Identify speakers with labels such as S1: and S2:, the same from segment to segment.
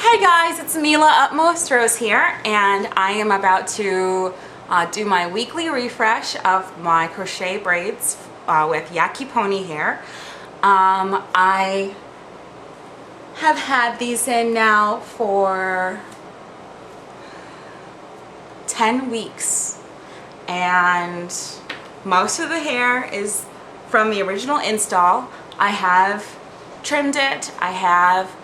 S1: Hey guys, it's Mila Utmost Rose here, and I am about to do my weekly refresh of my crochet braids with Yaki pony hair. I have had these in now for 10 weeks, and most of the hair is from the original install. I have trimmed it. I have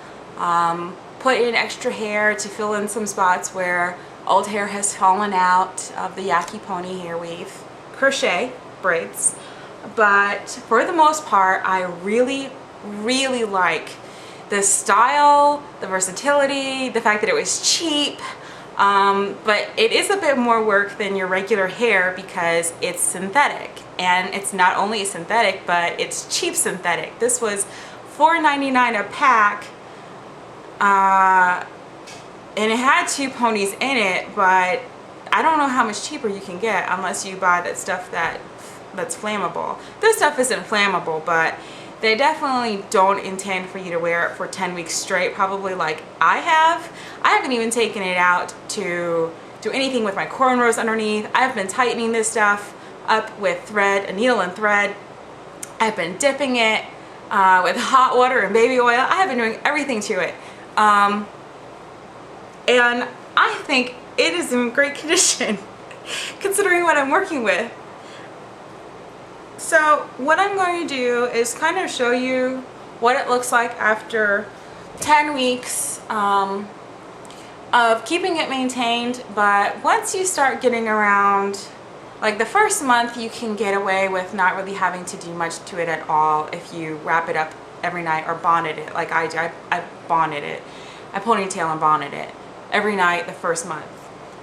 S1: put in extra hair to fill in some spots where old hair has fallen out of the Yaki pony hair weave crochet braids. But for the most part, I really like the style, the versatility, the fact that it was cheap. But it is a bit more work than your regular hair because it's synthetic, and it's not only synthetic, but it's cheap synthetic. This was $4.99 a pack, and it had 2 ponies in it, but I don't know how much cheaper you can get unless you buy that stuff that's flammable. This stuff isn't flammable, but they definitely don't intend for you to wear it for 10 weeks straight, probably like I have. I haven't even taken it out to do anything with my cornrows underneath. I've been tightening this stuff up with thread, a needle and thread. I've been dipping it with hot water and baby oil. I have been doing everything to it. And I think it is in great condition considering what I'm working with. So what I'm going to do is kind of show you what it looks like after 10 weeks of keeping it maintained. But once you start getting around, like the first month, you can get away with not really having to do much to it at all if you wrap it up every night or bonnet it like I do. I bonnet it. I ponytail and bonnet it every night the first month.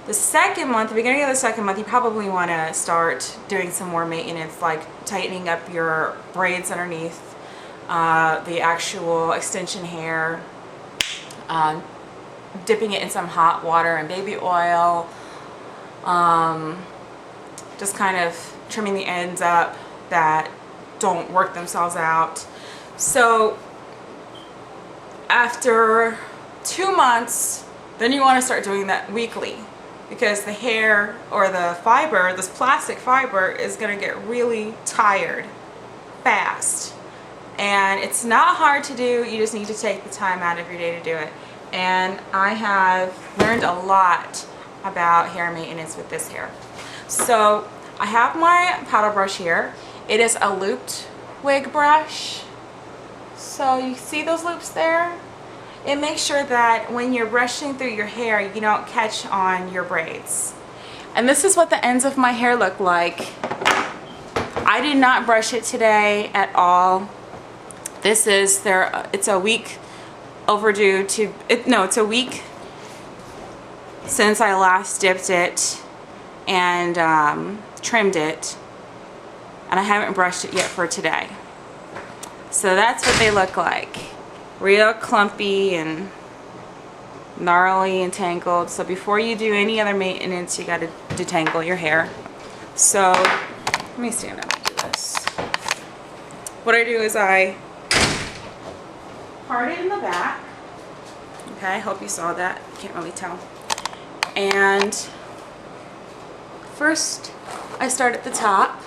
S1: The second month, the beginning of the second month, you probably want to start doing some more maintenance, like tightening up your braids underneath the actual extension hair, dipping it in some hot water and baby oil, just kind of trimming the ends up that don't work themselves out. So after 2 months, then you want to start doing that weekly, because the hair or the fiber, this plastic fiber, is going to get really tired fast. And it's not hard to do, you just need to take the time out of your day to do it. And I have learned a lot about hair maintenance with this hair. So I have my paddle brush here. It is a looped wig brush. So you see those loops there? It makes sure that when you're brushing through your hair, you don't catch on your braids. And this is what the ends of my hair look like. I did not brush it today at all. This is it's a week overdue to, it's a week since I last dipped it and trimmed it. And I haven't brushed it yet for today. So that's what they look like. Real clumpy and gnarly and tangled. So before you do any other maintenance, you got to detangle your hair. So let me stand up and do this. What I do is I part it in the back. Okay, I hope you saw that. Can't really tell. And first I start at the top.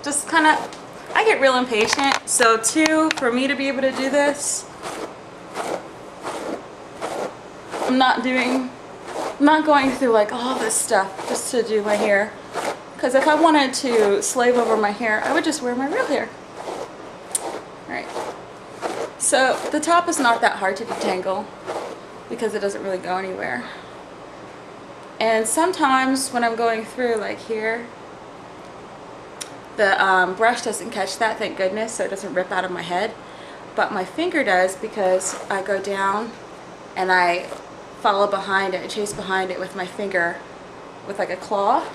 S1: Just kind of, I get real impatient, so for me to be able to do this, I'm not going through like all this stuff just to do my hair. Because if I wanted to slave over my hair, I would just wear my real hair. Alright, so the top is not that hard to detangle because it doesn't really go anywhere. And sometimes when I'm going through, like here, the brush doesn't catch that, thank goodness, so it doesn't rip out of my head. But my finger does, because I go down and I follow behind it, chase behind it with my finger with like a claw.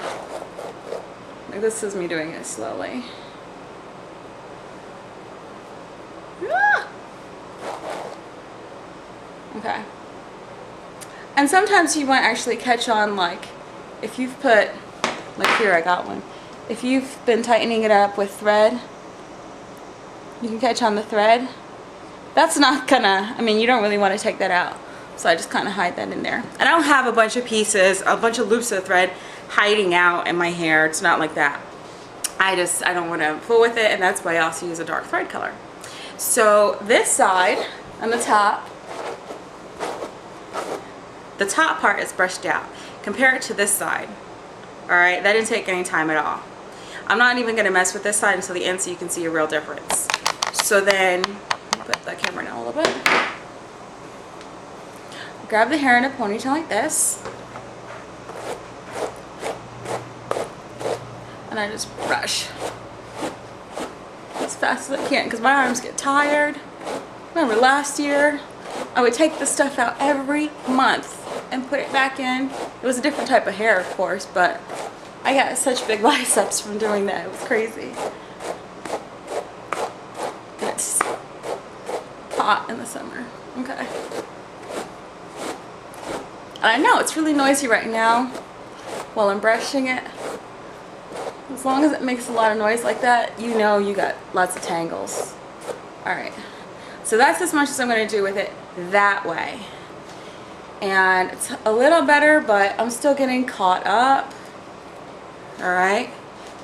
S1: Like this is me doing it slowly. Ah! Okay. And sometimes you might actually catch on, like if you've put, like here I got one. If you've been tightening it up with thread, you can catch on the thread that's not gonna, I mean, you don't really want to take that out. So I just kind of hide that in there. I don't have a bunch of pieces, a bunch of loops of thread hiding out in my hair. It's not like that. I don't want to fool with it, and that's why I also use a dark thread color. So this side on the top part is brushed out. Compare it to this side. Alright, that didn't take any time at all. I'm not even going to mess with this side until the end so you can see a real difference. So then, put the camera down a little bit. Grab the hair in a ponytail like this. And I just brush as fast as I can because my arms get tired. Remember last year, I would take this stuff out every month and put it back in. It was a different type of hair, of course, but I got such big biceps from doing that. It was crazy. And it's hot in the summer. Okay. And I know it's really noisy right now while I'm brushing it. As long as it makes a lot of noise like that, you know you got lots of tangles. Alright, so that's as much as I'm going to do with it that way. And it's a little better, but I'm still getting caught up. Alright,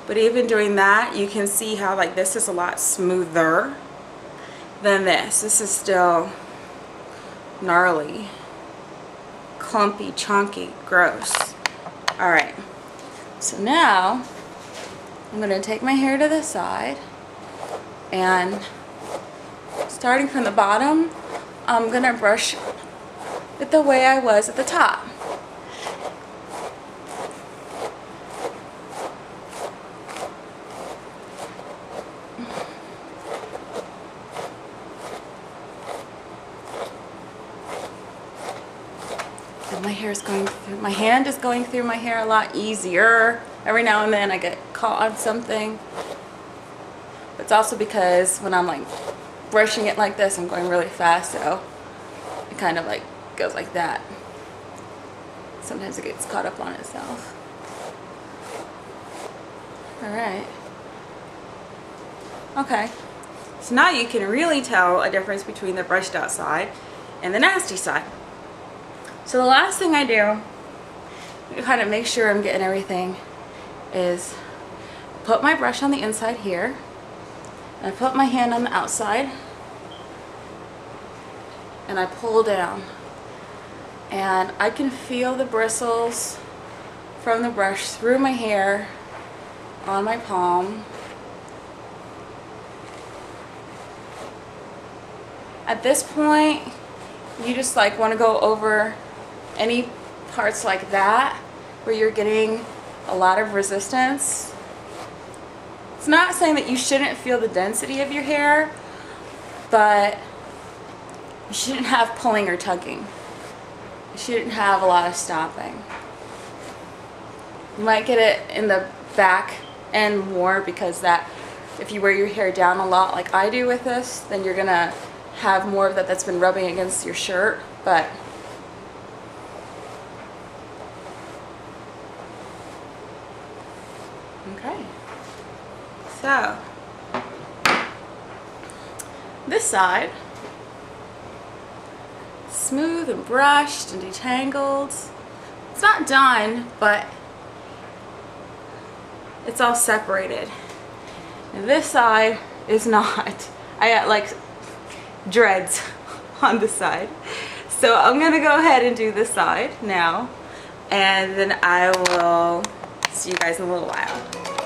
S1: but even doing that, you can see how like this is a lot smoother than this. This is still gnarly, clumpy, chunky, gross. Alright, so now I'm going to take my hair to the side, and starting from the bottom, I'm going to brush it the way I was at the top. And my hair is going through, my hand is going through my hair a lot easier. Every now and then I get caught on something. But it's also because when I'm like brushing it like this, I'm going really fast, so it kind of like goes like that. Sometimes it gets caught up on itself. Alright. Okay. So now you can really tell a difference between the brushed out side and the nasty side. So the last thing I do to kind of make sure I'm getting everything is put my brush on the inside here, and I put my hand on the outside, and I pull down, and I can feel the bristles from the brush through my hair on my palm. At this point, you just like want to go over any parts like that where you're getting a lot of resistance. It's not saying that you shouldn't feel the density of your hair, but you shouldn't have pulling or tugging. You shouldn't have a lot of stopping. You might get it in the back end more because that, if you wear your hair down a lot like I do with this, then you're gonna have more of that that's been rubbing against your shirt. But okay, so this side, smooth and brushed and detangled. It's not done, but it's all separated. And this side is not. I got like dreads on the side. So I'm gonna go ahead and do this side now, and then I will see you guys in a little while.